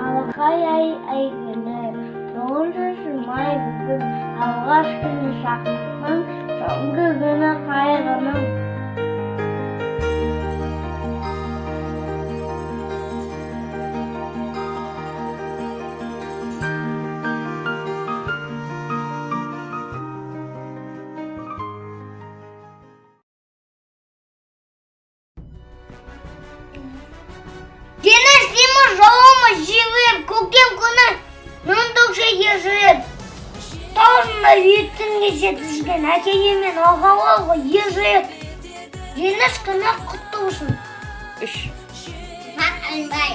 Алақай ай күні, 9 май бүгін, алғаш күні шақтың, соңғы күні қайғының. Денесіміз жауымыз жиылып, көктем күні мүндікше ежіріп. Таусында еттінге жеткізген әкеге мен ағаларға ежіріп. Денес күні құтты болсын. 3. Мақалбай,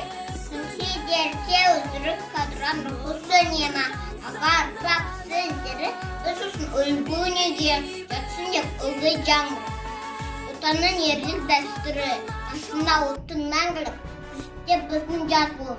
күншедерке өзірік қадыран рұқысы нема, ағар бақ сөздері өсісін өлгөнеге жатсын деп өлгі жаңғы. Отанның ерлік дәстүрі, астында оттың мәңгілік, үсте біздің жат болып.